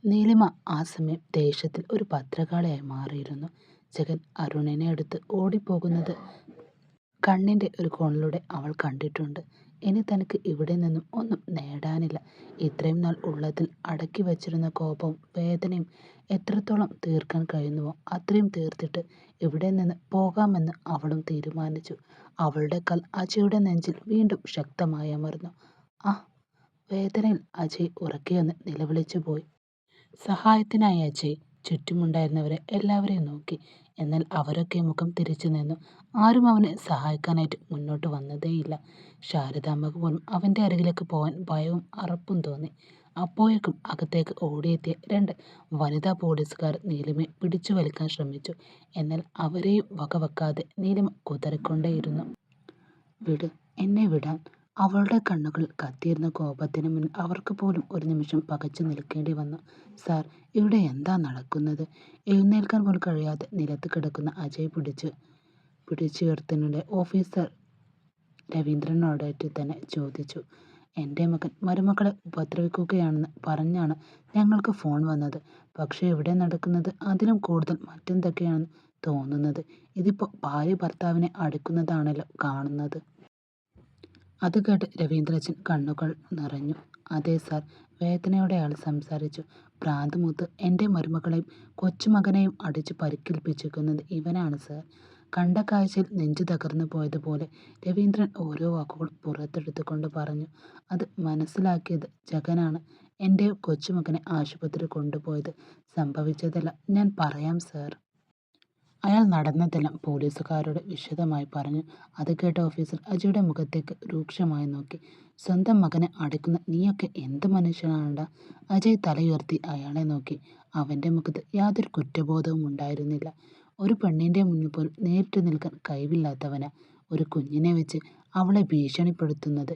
നീലിമ ആ സമയം ദേഷ്യത്തിൽ ഒരു ഭദ്രകാളിയായി മാറിയിരുന്നു. ജഗൻ അരുണിനെ എടുത്ത് ഓടിപ്പോകുന്നത് കണ്ണിൻ്റെ ഒരു കോണിലൂടെ അവൾ കണ്ടിട്ടുണ്ട്. ഇനി തനിക്ക് ഇവിടെ നിന്നും ഒന്നും നേടാനില്ല. ഇത്രയും നാൾ ഉള്ളതിൽ അടക്കി വച്ചിരുന്ന കോപവും വേദനയും എത്രത്തോളം തീർക്കാൻ കഴിയുന്നുവോ അത്രയും തീർത്തിട്ട് ഇവിടെ നിന്ന് പോകാമെന്ന് അവളും തീരുമാനിച്ചു. അവളുടെ കാൽ അജയുടെ നെഞ്ചിൽ വീണ്ടും ശക്തമായി അമർന്നു. ആ വേദനയിൽ അജയ് ഉറക്കെയൊന്ന് നിലവിളിച്ചു പോയി. സഹായത്തിനായി അജയ് ചുറ്റുമുണ്ടായിരുന്നവരെ എല്ലാവരെയും നോക്കി. എന്നാൽ അവരൊക്കെ മുഖം തിരിച്ചു നിന്നു. ആരും അവനെ സഹായിക്കാനായിട്ട് മുന്നോട്ട് വന്നതേയില്ല. ശാരദാമ്മക്ക് പോലും അവൻ്റെ അരികിലേക്ക് പോകാൻ ഭയവും അറപ്പും തോന്നി. അപ്പോഴേക്കും അകത്തേക്ക് ഓടിയെത്തിയ രണ്ട് വനിതാ പോലീസുകാർ നീലിമയെ പിടിച്ചു വലിക്കാൻ ശ്രമിച്ചു. എന്നാൽ അവരെയും വകവെക്കാതെ നീലിമ കുതറിക്കൊണ്ടേയിരുന്നു. വിട്, എന്നെ വിടാൻ. അവളുടെ കണ്ണുകളിൽ കത്തിയിരുന്ന കോപത്തിന് മുന്നിൽ അവർക്ക് പോലും ഒരു നിമിഷം പകച്ചു നിൽക്കേണ്ടി വന്നു. സാർ, ഇവിടെ എന്താ നടക്കുന്നത്? എഴുന്നേൽക്കാൻ പോലും കഴിയാതെ നിലത്ത് കിടക്കുന്ന അജയ് പിടിച്ചുയർത്തുന്നതിനിടെ ഓഫീസർ രവീന്ദ്രനോടായിട്ട് തന്നെ ചോദിച്ചു. എൻ്റെ മകൻ മരുമക്കളെ ഉപദ്രവിക്കുകയാണെന്ന് പറഞ്ഞാണ് ഞങ്ങൾക്ക് ഫോൺ വന്നത്. പക്ഷേ ഇവിടെ നടക്കുന്നത് അതിലും കൂടുതൽ മറ്റെന്തൊക്കെയാണെന്ന് തോന്നുന്നത്. ഇതിപ്പോൾ ഭാര്യ ഭർത്താവിനെ അടിക്കുന്നതാണല്ലോ കാണുന്നത്. അത് കേട്ട് രവീന്ദ്രച്ചൻ കണ്ണുകൾ നിറഞ്ഞു. അതെ സാർ, വേദനയോടെ അയാൾ സംസാരിച്ചു. ഭ്രാന്ത് എൻ്റെ മരുമകളെയും കൊച്ചുമകനെയും അടിച്ച് പരിക്കേൽപ്പിച്ചിരിക്കുന്നത് ഇവനാണ് സാർ. കണ്ട കാഴ്ചയിൽ നെഞ്ചു തകർന്നു പോയതുപോലെ രവീന്ദ്രൻ ഓരോ വാക്കുകൾ പുറത്തെടുത്തുകൊണ്ട് പറഞ്ഞു. അത് മനസ്സിലാക്കിയത് ജഗനാണ് എൻ്റെ കൊച്ചുമകനെ ആശുപത്രി കൊണ്ടുപോയത്. സംഭവിച്ചതെല്ലാം ഞാൻ പറയാം സാർ. അയാൾ നടന്നതെല്ലാം പോലീസുകാരോട് വിശദമായി പറഞ്ഞു. അത് കേട്ട ഓഫീസർ അജയുടെ മുഖത്തേക്ക് രൂക്ഷമായി നോക്കി. സ്വന്തം മകനെ അടിക്കുന്ന നീയൊക്കെ എന്ത് മനുഷ്യനാണ്ടാ? അജയ് തലയുയർത്തി അയാളെ നോക്കി. അവൻ്റെ മുഖത്ത് യാതൊരു കുറ്റബോധവും ഉണ്ടായിരുന്നില്ല. ഒരു പെണ്ണിൻ്റെ മുന്നിൽ പോലും നേരിട്ട് നിൽക്കാൻ കഴിവില്ലാത്തവനാ ഒരു കുഞ്ഞിനെ വെച്ച് അവളെ ഭീഷണിപ്പെടുത്തുന്നത്.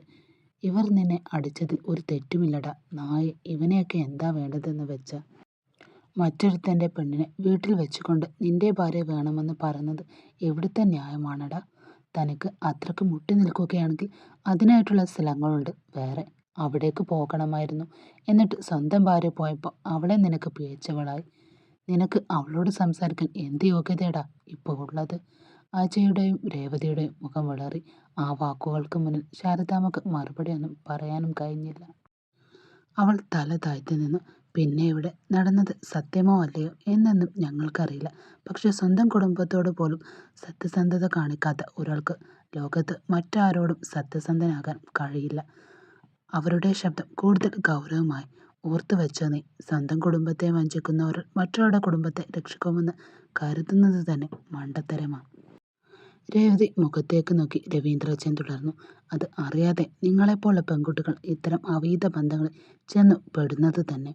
ഇവർ നിന്നെ അടിച്ചതിൽ ഒരു തെറ്റുമില്ലടാ നായെ. ഇവനെയൊക്കെ എന്താ വേണ്ടതെന്ന് വെച്ചാ? മറ്റൊരുത്തൻ്റെ പെണ്ണിനെ വീട്ടിൽ വെച്ചുകൊണ്ട് നിന്റെ ഭാര്യ വേണമെന്ന് പറയുന്നത് എവിടുത്തെ ന്യായമാണടാ? തനിക്ക് അത്രക്ക് മുട്ടി നിൽക്കുകയാണെങ്കിൽ അതിനായിട്ടുള്ള സ്ഥലങ്ങളുണ്ട് വേറെ, അവിടേക്ക് പോകണമായിരുന്നു. എന്നിട്ട് സ്വന്തം ഭാര്യ പോയപ്പോൾ അവളെ നിനക്ക് പിഴച്ചവളായി. നിനക്ക് അവളോട് സംസാരിക്കാൻ എന്ത് യോഗ്യതയാടാ ഇപ്പോൾ ഉള്ളത്? അജയുടെയും രേവതിയുടെയും മുഖം വിളറി. ആ വാക്കുകൾക്ക് മുന്നിൽ ശാരദാമ്മക്ക് മറുപടിയൊന്നും പറയാനും കഴിഞ്ഞില്ല. അവൾ തല താഴ്ത്തി നിന്നു. പിന്നെ ഇവിടെ നടന്നത് സത്യമോ അല്ലയോ എന്നൊന്നും ഞങ്ങൾക്കറിയില്ല. പക്ഷെ സ്വന്തം കുടുംബത്തോട് പോലും സത്യസന്ധത കാണിക്കാത്ത ഒരാൾക്ക് ലോകത്ത് മറ്റാരോടും സത്യസന്ധനാകാൻ കഴിയില്ല. അവരുടെ ശബ്ദം കൂടുതൽ ഗൗരവമായി. ഓർത്തു വെച്ചോ നീ, സ്വന്തം കുടുംബത്തെ വഞ്ചിക്കുന്നവർ മറ്റൊരാളുടെ കുടുംബത്തെ രക്ഷിക്കുമെന്ന് കരുതുന്നത് തന്നെ മണ്ടത്തരമാണ്. രേവതി മുഖത്തേക്ക് നോക്കി രവീന്ദ്രച്ചൻ തുടർന്നു. അത് അറിയാതെ നിങ്ങളെപ്പോലുള്ള പെൺകുട്ടികൾ ഇത്തരം അവീത ബന്ധങ്ങളിൽ ചെന്നു പെടുന്നത് തന്നെ.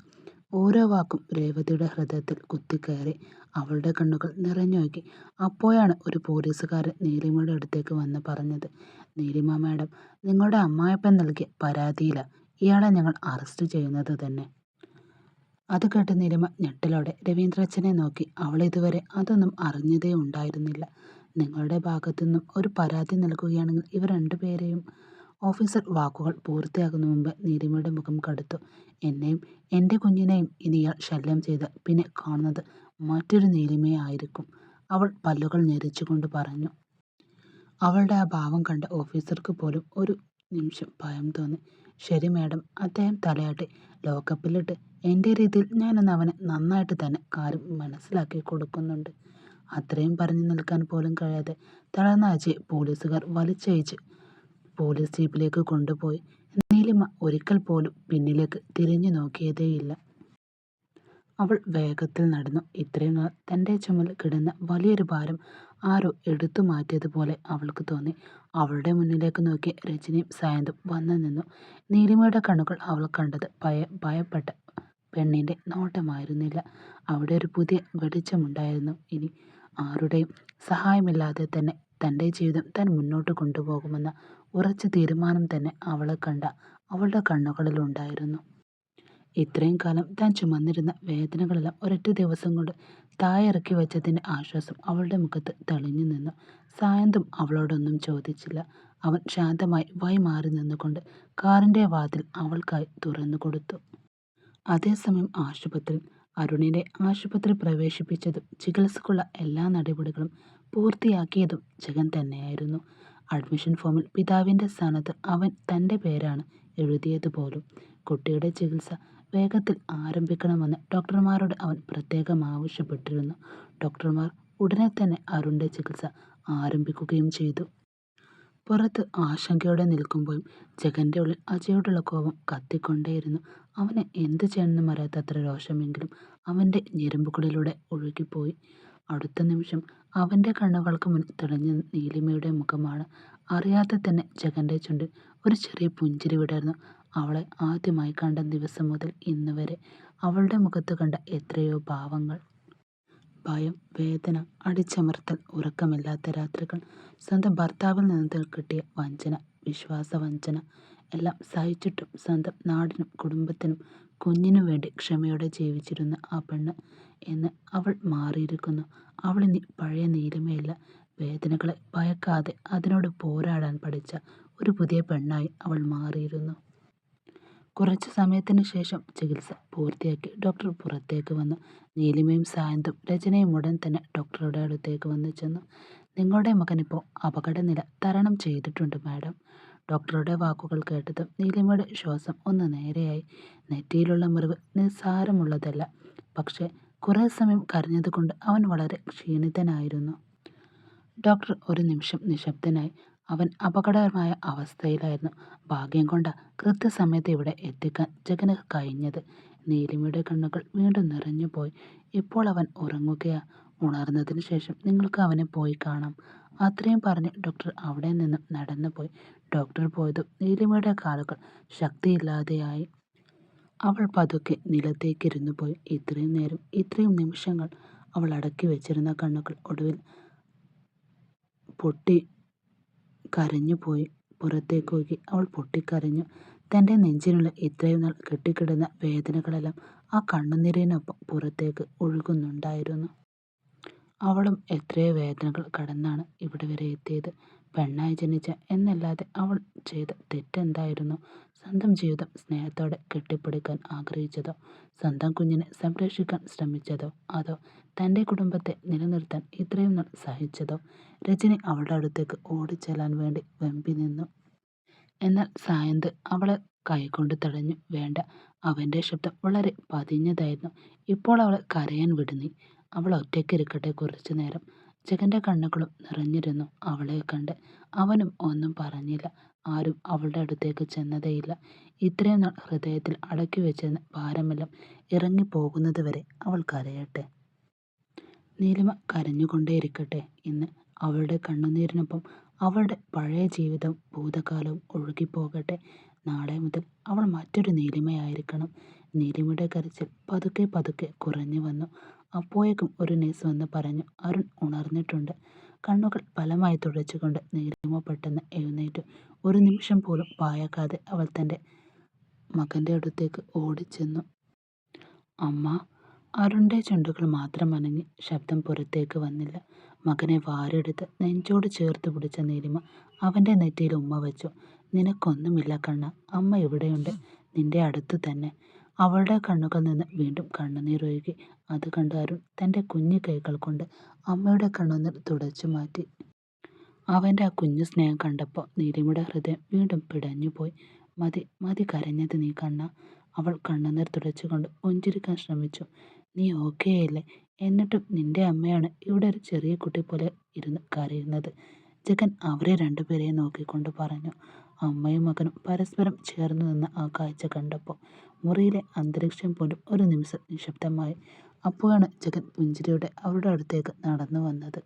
ഓരോ വാക്കും രേവതിയുടെ ഹൃദയത്തിൽ കുത്തിക്കയറി. അവളുടെ കണ്ണുകൾ നിറഞ്ഞൊഴുകി. അപ്പോഴാണ് ഒരു പോലീസുകാരൻ നീലിമയുടെ അടുത്തേക്ക് വന്ന് പറഞ്ഞത്. നീലിമ മാഡം, നിങ്ങളുടെ അമ്മായപ്പൻ നൽകിയ പരാതിയിലാണ് ഇയാളെ ഞങ്ങൾ അറസ്റ്റ് ചെയ്യുന്നത് തന്നെ. അത് കേട്ട് നീലിമ ഞെട്ടലോടെ രവീന്ദ്രച്ചനെ നോക്കി. അവൾ ഇതുവരെ അതൊന്നും അറിഞ്ഞതേ ഉണ്ടായിരുന്നില്ല. നിങ്ങളുടെ ഭാഗത്തു നിന്നും ഒരു പരാതി നൽകുകയാണെങ്കിൽ ഇവർ രണ്ടുപേരെയും. ഓഫീസർ വാക്കുകൾ പൂർത്തിയാകുന്ന മുമ്പ് നീലിമയുടെ മുഖം കടുത്തു. എന്നെയും എൻ്റെ കുഞ്ഞിനെയും ഇനി ഇയാൾ ശല്യം ചെയ്താൽ പിന്നെ കാണുന്നത് മറ്റൊരു നീലിമയെ ആയിരിക്കും, അവൾ പല്ലുകൾ ഞെരിച്ചുകൊണ്ട് പറഞ്ഞു. അവളുടെ ആ ഭാവം കണ്ട ഓഫീസർക്ക് പോലും ഒരു നിമിഷം ഭയം തോന്നി. ശരി മാഡം, അദ്ദേഹം തലയാട്ടി. ലോക്കപ്പിലിട്ട് എൻ്റെ രീതിയിൽ ഞാനൊന്ന് അവനെ നന്നായിട്ട് തന്നെ കാര്യം മനസ്സിലാക്കി കൊടുക്കുന്നുണ്ട്. അത്രയും പറഞ്ഞു നിൽക്കാൻ പോലും കഴിയാതെ തളർന്ന അജയ് പോലീസുകാർ വലിച്ചയച്ച് പോലീസ് ജീപ്പിലേക്ക് കൊണ്ടുപോയി. നീലിമ ഒരിക്കൽ പോലും പിന്നിലേക്ക് തിരിഞ്ഞു നോക്കിയതേയില്ല. അവൾ വേഗത്തിൽ നടന്നു. ഇത്രയും നാൾ തൻ്റെ ചുമൽ കിടന്ന വലിയൊരു ഭാരം ആരോ എടുത്തു മാറ്റിയതുപോലെ അവൾക്ക് തോന്നി. അവളുടെ മുന്നിലേക്ക് നോക്കിയ രജനിയും സായന്തും വന്നു നിന്നു. നീലിമയുടെ കണ്ണുകൾ അവൾ കണ്ടത് ഭയപ്പെട്ട പെണ്ണിൻ്റെ നോട്ടമായിരുന്നില്ല. അവിടെ ഒരു പുതിയ വെളിച്ചമുണ്ടായിരുന്നു. ഇനി ആരുടെയും സഹായമില്ലാതെ തന്നെ തൻ്റെ ജീവിതം താൻ മുന്നോട്ട് കൊണ്ടുപോകുമെന്ന ഉറച്ച തീരുമാനം തന്നെ അവളെ കണ്ട അവളുടെ കണ്ണുകളിലുണ്ടായിരുന്നു. ഇത്രയും കാലം താൻ ചുമന്നിരുന്ന വേദനകളെല്ലാം ഒരൊറ്റ ദിവസം കൊണ്ട് താഴെയിറക്കി വെച്ചതിൻ്റെ ആശ്വാസം അവളുടെ മുഖത്ത് തെളിഞ്ഞു നിന്നു. സായന്തും അവളോടൊന്നും ചോദിച്ചില്ല. അവൻ ശാന്തമായി മാറി നിന്നുകൊണ്ട് കാറിൻ്റെ വാതിൽ അവൾക്കായി തുറന്നു കൊടുത്തു. അതേസമയം ആശുപത്രിയിൽ അരുണിനെ ആശുപത്രി പ്രവേശിപ്പിച്ചതും ചികിത്സക്കുള്ള എല്ലാ നടപടികളും പൂർത്തിയാക്കിയതും ജഗൻ തന്നെയായിരുന്നു. അഡ്മിഷൻ ഫോമിൽ പിതാവിൻ്റെ സ്ഥാനത്ത് അവൻ തൻ്റെ പേരാണ് എഴുതിയത് പോലും. കുട്ടിയുടെ ചികിത്സ വേഗത്തിൽ ആരംഭിക്കണമെന്ന് ഡോക്ടർമാരോട് അവൻ പ്രത്യേകം ആവശ്യപ്പെട്ടിരുന്നു. ഡോക്ടർമാർ ഉടനെ തന്നെ അരുണിൻ്റെ ചികിത്സ ആരംഭിക്കുകയും ചെയ്തു. പുറത്ത് ആശങ്കയോടെ നിൽക്കുമ്പോഴും ജഗൻ്റെ ഉള്ളിൽ അജയോടുള്ള കോപം കത്തിക്കൊണ്ടേയിരുന്നു. അവന് എന്ത് ചെയ്യണമെന്നും അറിയാത്തത്ര രോഷമെങ്കിലും അവൻ്റെ ഞരമ്പുകളിലൂടെ ഒഴുകിപ്പോയി. അടുത്ത നിമിഷം അവൻ്റെ കണ്ണുകൾക്ക് മുന്നിൽ തെളിഞ്ഞ നീലിമയുടെ മുഖമാണ്. അറിയാതെ തന്നെ ജഗൻ്റെ ചുണ്ടിൽ ഒരു ചെറിയ പുഞ്ചിരി വിടർന്നു. അവളെ ആദ്യമായി കണ്ട ദിവസം മുതൽ ഇന്ന് വരെ അവളുടെ മുഖത്ത് കണ്ട എത്രയോ ഭാവങ്ങൾ. ഭയം, വേദന, അടിച്ചമർത്തൽ, ഉറക്കമില്ലാത്ത രാത്രികൾ, സ്വന്തം ഭർത്താവിൽ നിന്ന് കിട്ടിയ വഞ്ചന, വിശ്വാസവഞ്ചന എല്ലാം സഹിച്ചിട്ടും സ്വന്തം നാടിനും കുടുംബത്തിനും കുഞ്ഞിനും വേണ്ടി ക്ഷമയോടെ ജീവിച്ചിരുന്ന ആ പെണ്ണ് എന്ന് അവൾ മാറിയിരിക്കുന്നു. അവളിനി പഴയ നീലിമയല്ല. വേദനകളെ ഭയക്കാതെ അതിനോട് പോരാടാൻ പഠിച്ച ഒരു പുതിയ പെണ്ണായി അവൾ മാറിയിരുന്നു. കുറച്ചു സമയത്തിന് ശേഷം ചികിത്സ പൂർത്തിയാക്കി ഡോക്ടർ പുറത്തേക്ക് വന്നു. നീലിമയും സായന്തും രചനയും ഉടൻ തന്നെ ഡോക്ടറുടെ അടുത്തേക്ക് വന്നു ചെന്നു. നിങ്ങളുടെ മകൻ ഇപ്പോൾ അപകടനില തരണം ചെയ്തിട്ടുണ്ട് മാഡം. ഡോക്ടറുടെ വാക്കുകൾ കേട്ടതും നീലിമയുടെ ശ്വാസം ഒന്ന് നേരെയായി. നെറ്റിയിലുള്ള മുറിവ് നിസ്സാരമുള്ളതല്ല. പക്ഷേ കുറേ സമയം കരഞ്ഞതുകൊണ്ട് അവൻ വളരെ ക്ഷീണിതനായിരുന്നു. ഡോക്ടർ ഒരു നിമിഷം നിശബ്ദനായി. അവൻ അപകടകരമായ അവസ്ഥയിലായിരുന്നു. ഭാഗ്യം കൊണ്ട കൃത്യസമയത്ത് ഇവിടെ എത്തിക്കാൻ ജഗന് കഴിഞ്ഞത്. നീലിമയുടെ കണ്ണുകൾ വീണ്ടും നിറഞ്ഞുപോയി. ഇപ്പോൾ അവൻ ഉറങ്ങുകയാ. ഉണർന്നതിന് ശേഷം നിങ്ങൾക്ക് അവനെ പോയി കാണാം. അത്രയും പറഞ്ഞ് ഡോക്ടർ അവിടെ നിന്നും നടന്നുപോയി. ഡോക്ടർ പോയതും നീലിമയുടെ കാലുകൾ ശക്തിയില്ലാതെയായി. അവൾ പതുക്കെ നിലത്തേക്കിരുന്നു പോയി. ഇത്രയും നേരം, ഇത്രയും നിമിഷങ്ങൾ അവൾ അടക്കി വെച്ചിരുന്ന കണ്ണുകൾ ഒടുവിൽ പൊട്ടി കരഞ്ഞുപോയി. പുറത്തേക്കൊഴുകി അവൾ പൊട്ടിക്കരഞ്ഞു. തൻ്റെ നെഞ്ചിനുള്ള ഇത്രയും നാൾ കെട്ടിക്കിടന്ന വേദനകളെല്ലാം ആ കണ്ണുനീരിനൊപ്പം പുറത്തേക്ക് ഒഴുകുന്നുണ്ടായിരുന്നു. അവളും എത്രയോ വേദനകൾ കടന്നാണ് ഇവിടെ വരെ എത്തിയത്. പെണ്ണായി ജനിച്ച എന്നല്ലാതെ അവൾ ചെയ്ത തെറ്റെന്തായിരുന്നു? സ്വന്തം ജീവിതം സ്നേഹത്തോടെ കെട്ടിപ്പിടിക്കാൻ ആഗ്രഹിച്ചതോ? സ്വന്തം കുഞ്ഞിനെ സംരക്ഷിക്കാൻ ശ്രമിച്ചതോ? അതോ തൻ്റെ കുടുംബത്തെ നിലനിർത്താൻ ഇത്രയും നാൾ സഹിച്ചതോ? രജനി അവളുടെ അടുത്തേക്ക് ഓടിച്ചെല്ലാൻ വേണ്ടി വെമ്പി നിന്നു. എന്നാൽ സായന്ത് അവളെ കൈകൊണ്ട് തടഞ്ഞു. വേണ്ട. അവൻ്റെ ശബ്ദം വളരെ പതിഞ്ഞതായിരുന്നു. ഇപ്പോൾ അവളെ കരയാൻ വിടുന്നി. അവൾ ഒറ്റയ്ക്കിരിക്കട്ടെ കുറച്ചു നേരം. ജഗൻ്റെ കണ്ണുകളും നിറഞ്ഞിരുന്നു അവളെ കണ്ട്. അവനും ഒന്നും പറഞ്ഞില്ല. ആരും അവളുടെ അടുത്തേക്ക് ചെന്നതേയില്ല. ഇത്രയും നാൾ ഹൃദയത്തിൽ അടക്കി വെച്ചിരുന്ന ഭാരമെല്ലാം ഇറങ്ങിപ്പോകുന്നത് വരെ അവൾ കരയട്ടെ. നീലിമ കരഞ്ഞുകൊണ്ടേയിരിക്കട്ടെ. ഇന്ന് അവളുടെ കണ്ണുനീരിനൊപ്പം അവളുടെ പഴയ ജീവിതവും ഭൂതകാലവും ഒഴുകിപ്പോകട്ടെ. നാളെ മുതൽ അവൾ മറ്റൊരു നീലിമയായിരിക്കണം. നീലിമയുടെ കരച്ചിൽ പതുക്കെ പതുക്കെ കുറഞ്ഞു വന്നു. അപ്പോഴേക്കും ഒരു നേഴ്സ് വന്ന് പറഞ്ഞു, അരുൺ ഉണർന്നിട്ടുണ്ട്. കണ്ണുകൾ ബലമായി തുടച്ചുകൊണ്ട് നീലിമ പെട്ടെന്ന് എഴുന്നേറ്റു. ഒരു നിമിഷം പോലും പാഴാക്കാതെ അവൾ തൻ്റെ മകൻ്റെ അടുത്തേക്ക് ഓടിച്ചെന്നു. അമ്മ. അരുണിൻ്റെ ചുണ്ടുകൾ മാത്രം അനങ്ങി. ശബ്ദം പുറത്തേക്ക് വന്നില്ല. മകനെ വാരെടുത്ത് നെഞ്ചോട് ചേർത്ത് പിടിച്ച നീലിമ അവൻ്റെ നെറ്റിയിൽ ഉമ്മ വെച്ചു. നിനക്കൊന്നുമില്ല കണ്ണ, അമ്മ ഇവിടെയുണ്ട്, നിന്റെ അടുത്ത് തന്നെ. അവളുടെ കണ്ണുകളിൽ നിന്ന് വീണ്ടും കണ്ണുനീരൊഴുകി. അത് കണ്ട് അരുൺ തൻ്റെ കുഞ്ഞു കൈകൾ കൊണ്ട് അമ്മയുടെ കണ്ണുനീർ തുടച്ചു മാറ്റി. അവൻ്റെ ആ കുഞ്ഞു സ്നേഹം കണ്ടപ്പോൾ നീലിമയുടെ ഹൃദയം വീണ്ടും പിടഞ്ഞുപോയി. മതി മതി കരഞ്ഞത് നീ കണ്ണ. അവൾ കണ്ണുനീർ തുടച്ചുകൊണ്ട് പുഞ്ചിരിക്കാൻ ശ്രമിച്ചു. നീ ഓക്കെയല്ലേ? എന്നിട്ടും നിന്റെ അമ്മയാണ് ഇവിടെ ഒരു ചെറിയ കുട്ടി പോലെ ഇരുന്ന് കരയുന്നത്. ജഗൻ അവരെ രണ്ടുപേരെയും നോക്കിക്കൊണ്ട് പറഞ്ഞു. അമ്മയും മകനും പരസ്പരം ചേർന്ന് നിന്ന ആ കാഴ്ച കണ്ടപ്പോൾ മുറിയിലെ അന്തരീക്ഷം പോലും ഒരു നിമിഷം നിശബ്ദമായി. അപ്പോഴാണ് ജഗൻ പുഞ്ചിരിയോടെ അവരുടെ അടുത്തേക്ക് നടന്നു വന്നത്.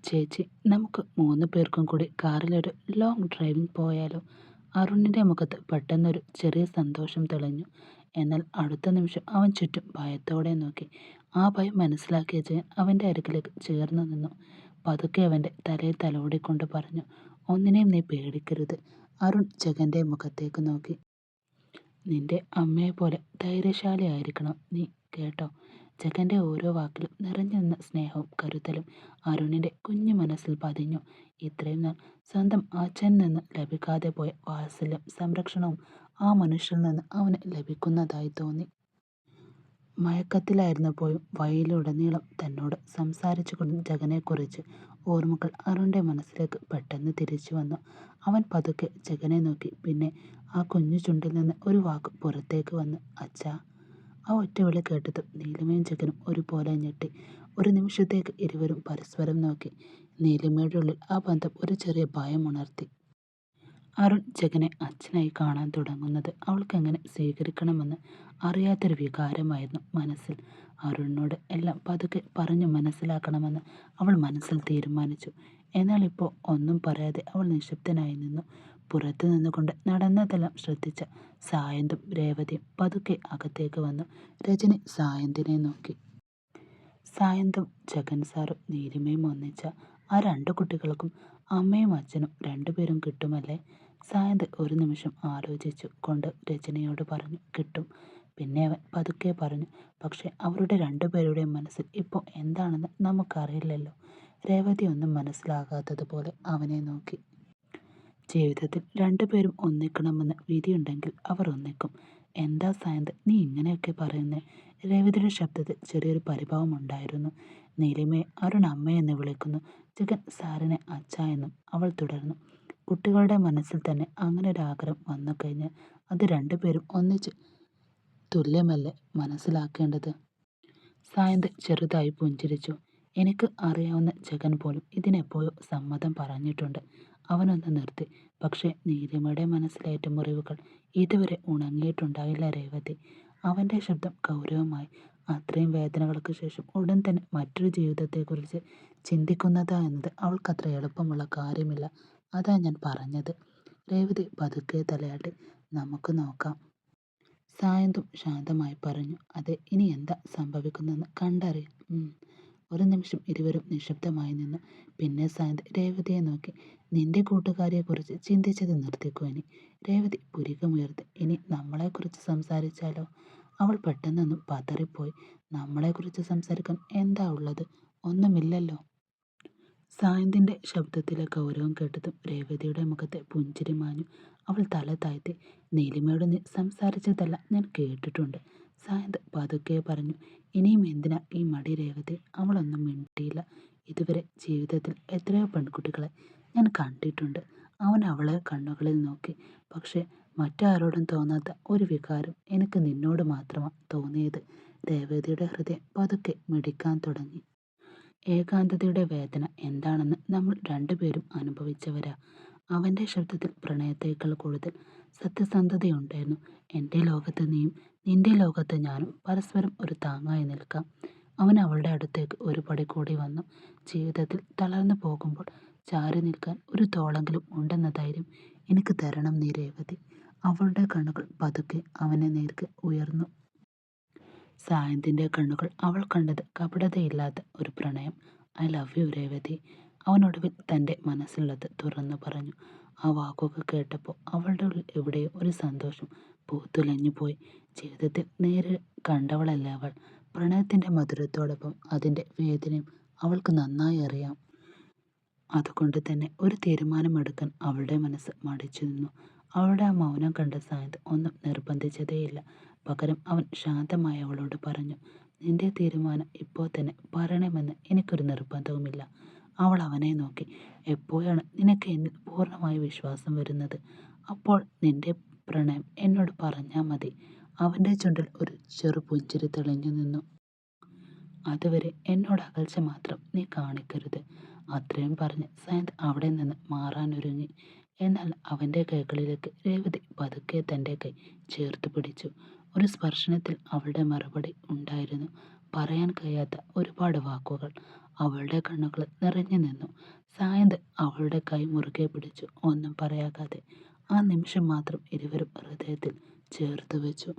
ചേച്ചി, നമുക്ക് 3 പേർക്കും കൂടി കാറിലൊരു ലോങ് ഡ്രൈവിംഗ് പോയാലോ? അരുണിൻ്റെ മുഖത്ത് പെട്ടെന്നൊരു ചെറിയ സന്തോഷം തെളിഞ്ഞു. എന്നാൽ അടുത്ത നിമിഷം അവൻ ചുറ്റും ഭയത്തോടെ നോക്കി. ആ ഭയം മനസ്സിലാക്കിയ ജയൻ അവൻ്റെ അരികിലേക്ക് ചേർന്ന് നിന്നു. പതുക്കെ അവൻ്റെ തലയിൽ തലോടിക്കൊണ്ട് പറഞ്ഞു, ഒന്നിനെയും നീ പേടിക്കരുത്. അരുൺ ജഗൻ്റെ മുഖത്തേക്ക് നോക്കി. നിന്റെ അമ്മയെപ്പോലെ ധൈര്യശാലിയായിരിക്കണം നീ, കേട്ടോ? ജഗൻ്റെ ഓരോ വാക്കിലും നിറഞ്ഞു നിന്ന സ്നേഹവും കരുതലും അരുണിൻ്റെ കുഞ്ഞു മനസ്സിൽ പതിഞ്ഞു. ഇത്രയും നാൾ സ്വന്തം അച്ഛനിൽ നിന്ന് ലഭിക്കാതെ പോയ വാത്സല്യം സംരക്ഷണവും ആ മനുഷ്യരിൽ നിന്ന് അവന് ലഭിക്കുന്നതായി തോന്നി. മയക്കത്തിലായിരുന്നപ്പോഴും വഴിയിലുടനീളം തന്നോട് സംസാരിച്ചുകൊണ്ട് ജഗനെക്കുറിച്ച് ഓർമ്മകൾ അരുണിൻ്റെ മനസ്സിലേക്ക് പെട്ടെന്ന് തിരിച്ചു വന്നു. അവൻ പതുക്കെ ജഗനെ നോക്കി. പിന്നെ ആ കുഞ്ഞു ചുണ്ടിൽ നിന്ന് ഒരു വാക്ക് പുറത്തേക്ക് വന്നു: അച്ഛാ. ആ ഒറ്റവിളി കേട്ടതും നീലിമയും ജഗനും ഒരുപോലെ ഞെട്ടി. ഒരു നിമിഷത്തേക്ക് ഇരുവരും പരസ്പരം നോക്കി. നീലിമയുടെ ഉള്ളിൽ ആ ബന്ധം ഒരു ചെറിയ ഭയം ഉണർത്തി. അരുൺ ജഗനെ അച്ഛനായി കാണാൻ തുടങ്ങുന്നത് അവൾക്ക് എങ്ങനെ സ്വീകരിക്കണമെന്ന് അറിയാത്തൊരു വികാരമായിരുന്നു മനസ്സിൽ. അരുണിനോട് എല്ലാം പതുക്കെ പറഞ്ഞു മനസ്സിലാക്കണമെന്ന് അവൾ മനസ്സിൽ തീരുമാനിച്ചു. എന്നാൽ ഇപ്പോൾ ഒന്നും പറയാതെ അവൾ നിശബ്ദനായി നിന്നു. പുറത്തു നിന്നുകൊണ്ട് നടന്നതെല്ലാം ശ്രദ്ധിച്ച സായന്തും രേവതിയും പതുക്കെ അകത്തേക്ക് വന്നു. രജനി സായന്തിനെ നോക്കി. സായന്തും ജഗൻ സാറും നീലിമയും ഒന്നിച്ച ആ രണ്ടു കുട്ടികൾക്കും അമ്മയും അച്ഛനും രണ്ടുപേരും കിട്ടുമല്ലേ? സായന്ത് ഒരു നിമിഷം ആലോചിച്ചു കൊണ്ട് രജനിയോട് പറഞ്ഞു: കിട്ടും. പിന്നെ അവൻ പതുക്കെ പറഞ്ഞു: പക്ഷെ അവരുടെ രണ്ടുപേരുടെയും മനസ്സിൽ ഇപ്പോൾ എന്താണെന്ന് നമുക്കറിയില്ലല്ലോ. രേവതി ഒന്നും മനസ്സിലാകാത്തതുപോലെ അവനെ നോക്കി. ജീവിതത്തിൽ രണ്ടുപേരും ഒന്നിക്കണമെന്ന് വിധിയുണ്ടെങ്കിൽ അവർ ഒന്നിക്കും. എന്താ സായന്ത് നീ ഇങ്ങനെയൊക്കെ പറയുന്നേ? രേവതിയുടെ ശബ്ദത്തിൽ ചെറിയൊരു പരിഭവം ഉണ്ടായിരുന്നു. നീലിമയെ അരുൺ അമ്മയെന്ന് വിളിക്കുന്നു, ജഗൻ സാറിനെ അച്ഛ എന്നും അവൾ തുടർന്നു. കുട്ടികളുടെ മനസ്സിൽ തന്നെ അങ്ങനെ ഒരു ആഗ്രഹം വന്നു കഴിഞ്ഞാൽ അത് രണ്ടുപേരും ഒന്നിച്ച് തുല്യമല്ലേ മനസ്സിലാക്കേണ്ടത്? സായന്ത് ചെറുതായി പുഞ്ചിരിച്ചു. എനിക്ക് അറിയാവുന്ന ജഗൻ പോലും ഇതിനെപ്പോഴോ സമ്മതം പറഞ്ഞിട്ടുണ്ട്. അവനൊന്ന് നിർത്തി. പക്ഷേ നീലിമയുടെ മനസ്സിലേറ്റ മുറിവുകൾ ഇതുവരെ ഉണങ്ങിയിട്ടുണ്ടാവില്ല രേവതി. അവൻ്റെ ശബ്ദം ഗൗരവമായി. അത്രയും വേദനകൾക്ക് ശേഷം ഉടൻ തന്നെ മറ്റൊരു ജീവിതത്തെക്കുറിച്ച് ചിന്തിക്കുന്നതാ എന്നത് അവൾക്കത്ര എളുപ്പമുള്ള കാര്യമില്ല. അതാ ഞാൻ പറഞ്ഞത്. രേവതി പതുക്കെ തലയാട്ടി. നമുക്ക് നോക്കാം. സായന്തും ശാന്തമായി പറഞ്ഞു. അതെ, ഇനി എന്താ സംഭവിക്കുന്നെന്ന് കണ്ടറിയാം. ഒരു നിമിഷം ഇരുവരും നിശബ്ദമായി നിന്നു. പിന്നെ സായന്ത് രേവതിയെ നോക്കി. നിന്റെ കൂട്ടുകാരിയെക്കുറിച്ച് ചിന്തിച്ചത് നിർത്തിക്കോ ഇനി. രേവതി പുരികമുയർത്തി. ഇനി നമ്മളെക്കുറിച്ച് സംസാരിച്ചാലോ? അവൾ പെട്ടെന്നൊന്നും പതറിപ്പോയി. നമ്മളെക്കുറിച്ച് സംസാരിക്കാൻ എന്താ ഉള്ളത്? ഒന്നുമില്ലല്ലോ. സായന്തിൻ്റെ ശബ്ദത്തിലെ ഗൗരവം കേട്ടതും രേവതിയുടെ മുഖത്തെ പുഞ്ചിരി മാഞ്ഞു. അവൾ തല താഴ്ത്തി. നീലിമയോട് നീ സംസാരിച്ചതല്ല ഞാൻ കേട്ടിട്ടുണ്ട്, സായന്ത് പതുക്കെ പറഞ്ഞു. ഇനിയും എന്തിനാ ഈ മടി രേവതി? അവളൊന്നും മിണ്ടിയില്ല. ഇതുവരെ ജീവിതത്തിൽ എത്രയോ പെൺകുട്ടികളെ ഞാൻ കണ്ടിട്ടുണ്ട്. അവൻ അവളെ കണ്ണുകളിൽ നോക്കി. പക്ഷെ മറ്റാരോടും തോന്നാത്ത ഒരു വികാരം എനിക്ക് നിന്നോട് മാത്രമാണ് തോന്നിയത്. രേവതിയുടെ ഹൃദയം പതുക്കെ മിടിക്കാൻ തുടങ്ങി. ഏകാന്തതയുടെ വേദന എന്താണെന്ന് നമ്മൾ രണ്ടുപേരും അനുഭവിച്ചവരാ. അവൻ്റെ ശബ്ദത്തിൽ പ്രണയത്തേക്കാൾ കൂടുതൽ സത്യസന്ധതയുണ്ടായിരുന്നു. എൻ്റെ ലോകത്ത് നീയും നിന്റെ ലോകത്ത് ഞാനും പരസ്പരം ഒരു താങ്ങായി നിൽക്കാം. അവൻ അവളുടെ അടുത്തേക്ക് ഒരു പടി കൂടി വന്നു. ജീവിതത്തിൽ തളർന്നു പോകുമ്പോൾ ചാരി നിൽക്കാൻ ഒരു തോളെങ്കിലും ഉണ്ടെന്ന ധൈര്യം എനിക്ക് തരണം നീ രേവതി. അവളുടെ കണ്ണുകൾ പതുക്കെ അവനെ നേർക്ക് ഉയർന്നു. സായന്തിൻ്റെ കണ്ണുകൾ അവൾ കണ്ടത് കപടതയില്ലാത്ത ഒരു പ്രണയം. I love you Revathi. അവനൊടുവിൽ തൻ്റെ മനസ്സിലുള്ളത് തുറന്നു പറഞ്ഞു. ആ വാക്കുകൾ കേട്ടപ്പോൾ അവളുടെ ഉള്ളിൽ എവിടെയോ ഒരു സന്തോഷം പൂത്തുലഞ്ഞു പോയി. ജീവിതത്തിൽ നേരിൽ കണ്ടവളല്ലേ അവൾ. പ്രണയത്തിൻ്റെ മധുരത്തോടൊപ്പം അതിൻ്റെ വേദനയും അവൾക്ക് നന്നായി അറിയാം. അതുകൊണ്ട് തന്നെ ഒരു തീരുമാനമെടുക്കാൻ അവളുടെ മനസ്സ് മടിച്ചു നിന്നു. അവളുടെ ആ മൗനം കണ്ട സായന്ത് ഒന്നും നിർബന്ധിച്ചതേയില്ല. പകരം അവൻ ശാന്തമായി അവളോട് പറഞ്ഞു. നിന്റെ തീരുമാനം ഇപ്പോൾ തന്നെ പറയണമെന്ന് എനിക്കൊരു നിർബന്ധവുമില്ല. അവൾ അവനെ നോക്കി. എപ്പോഴാണ് നിനക്ക് എന്നിൽ പൂർണ്ണമായി വിശ്വാസം വരുന്നത്? അപ്പോൾ നിന്റെ പ്രണയം എന്നോട് പറഞ്ഞാൽ മതി. അവൻ്റെ ചുണ്ടിൽ ഒരു ചെറു പുഞ്ചിരി തെളിഞ്ഞു നിന്നു. അതുവരെ എന്നോട് അകൽച്ച മാത്രം നീ കാണിക്കരുത്. അത്രയും പറഞ്ഞ് സായന്ത് അവിടെ നിന്ന് മാറാനൊരുങ്ങി. എന്നാൽ അവൻ്റെ കൈകളിലേക്ക് രേവതി പതുക്കെ തൻ്റെ കൈ ചേർത്ത് പിടിച്ചു. ഒരു സ്പർശനത്തിൽ അവളുടെ മറുപടി ഉണ്ടായിരുന്നു. പറയാൻ കഴിയാത്ത ഒരുപാട് വാക്കുകൾ. അവളുടെ കണ്ണുകൾ നിറഞ്ഞു നിന്നു. സായന്ത് അവളുടെ കൈ മുറുകെ പിടിച്ചു, ഒന്നും പറയാതെ. ആ നിമിഷം മാത്രം ഇരുവരും ഹൃദയത്തിൽ ചേർത്ത് വെച്ചു.